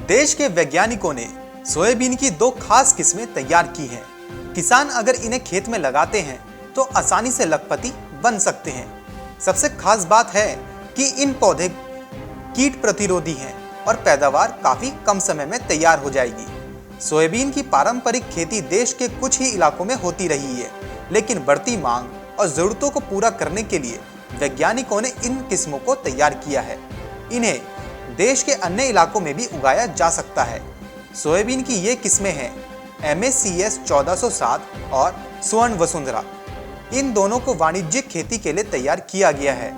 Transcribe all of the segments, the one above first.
देश के वैज्ञानिकों ने सोयाबीन की दो खास किस्में तैयार की हैं। किसान अगर इन्हें खेत में लगाते हैं तो आसानी से लखपति बन सकते हैं। सबसे खास बात है कि इन पौधे कीट प्रतिरोधी हैं और पैदावार काफी कम समय में तैयार हो जाएगी। सोयाबीन की पारंपरिक खेती देश के कुछ ही इलाकों में होती रही है, लेकिन बढ़ती मांग और जरूरतों को पूरा करने के लिए वैज्ञानिकों ने इन किस्मों को तैयार किया है। इन्हें देश के अन्य इलाकों में भी उगाया जा सकता है। सोयाबीन की ये किस्में हैं MACS 1407 और स्वर्ण वसुंधरा। इन दोनों को वाणिज्यिक खेती के लिए तैयार किया गया है।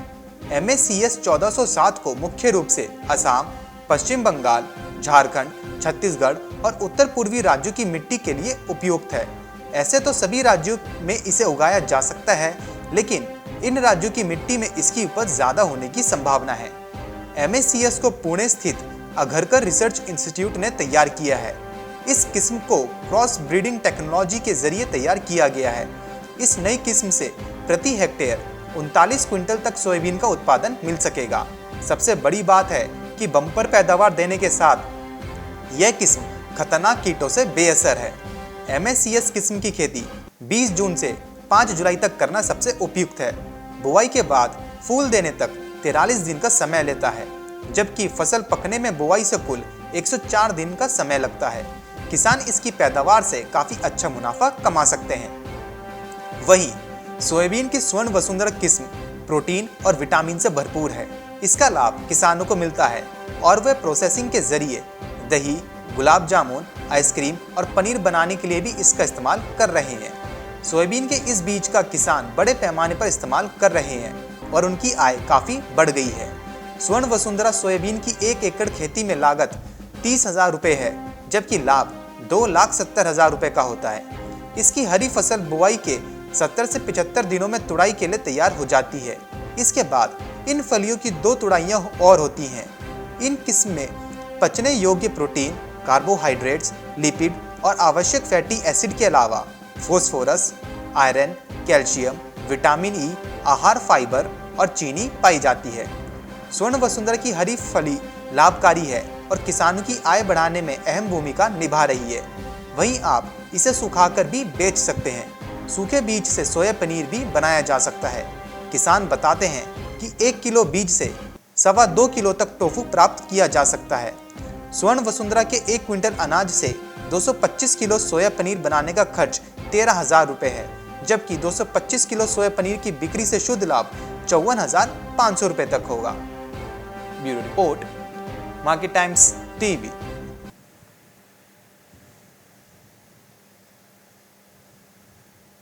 MACS 1407 को मुख्य रूप से असम, पश्चिम बंगाल, झारखंड, छत्तीसगढ़ और उत्तर पूर्वी राज्यों की मिट्टी के लिए उपयुक्त है। ऐसे तो सभी राज्यों में इसे उगाया जा सकता है, लेकिन इन राज्यों की मिट्टी में इसकी उपज ज्यादा होने की संभावना है। MACS को पुणे स्थित अघरकर रिसर्च इंस्टीट्यूट ने तैयार किया है। इस किस्म को क्रॉस ब्रीडिंग टेक्नोलॉजी के जरिए तैयार किया गया है। इस नई किस्म से प्रति हेक्टेयर 39 क्विंटल तक सोयाबीन का उत्पादन मिल सकेगा। सबसे बड़ी बात है कि बम्पर पैदावार देने के साथ यह किस्म खतरनाक कीटों से बेअसर है। MACS किस्म की खेती 20 जून से 5 जुलाई तक करना सबसे उपयुक्त है। बुआई के बाद फूल देने तक 43 दिन का समय लेता है, जबकि फसल पकने में बुआई से कुल 104 दिन का समय लगता है। किसान इसकी पैदावार से काफी अच्छा मुनाफा कमा सकते हैं। वहीं सोयाबीन की स्वर्ण वसुंधरा किस्म प्रोटीन और विटामिन से भरपूर है। इसका लाभ किसानों को मिलता है और वे प्रोसेसिंग के जरिए दही, गुलाब जामुन, आइसक्रीम और पनीर बनाने के लिए भी इसका इस्तेमाल कर रहे हैं। सोयाबीन के इस बीज का किसान बड़े पैमाने पर इस्तेमाल कर रहे हैं और उनकी आय काफी बढ़ गई है। स्वर्ण वसुंधरा सोयाबीन की 1 एकड़ खेती में लागत 30,000 रुपये है, जबकि लाभ 2,70,000 रुपये का होता है। इसकी हरी फसल बुआई के 70 से 75 दिनों में तुड़ाई के लिए तैयार हो जाती है। इसके बाद इन फलियों की 2 तुड़ाइयाँ और होती हैं। इन किस्म में पचने योग्य प्रोटीन, कार्बोहाइड्रेट्स, लिपिड और आवश्यक फैटी एसिड के अलावा phosphorus, iron, calcium, vitamin E, आहार फाइबर और चीनी पाई जाती है। स्वर्ण वसुंधरा की हरी फली लाभकारी है और किसानों की आय बढ़ाने में अहम भूमिका निभा रही है। वहीं आप इसे सुखाकर भी बेच सकते हैं। सूखे बीज से सोया पनीर भी बनाया जा सकता है। किसान बताते हैं कि 1 किलो बीज से 2.25 किलो तक टोफू प्राप्त किया जा सकता है। स्वर्ण वसुंधरा के 1 क्विंटल अनाज से 225 किलो सोया पनीर बनाने का खर्च 13,000 रुपये है, जबकि 225 किलो सोया पनीर की बिक्री से शुद्ध लाभ 54,500 रुपये तक होगा। Bureau report, market times TV.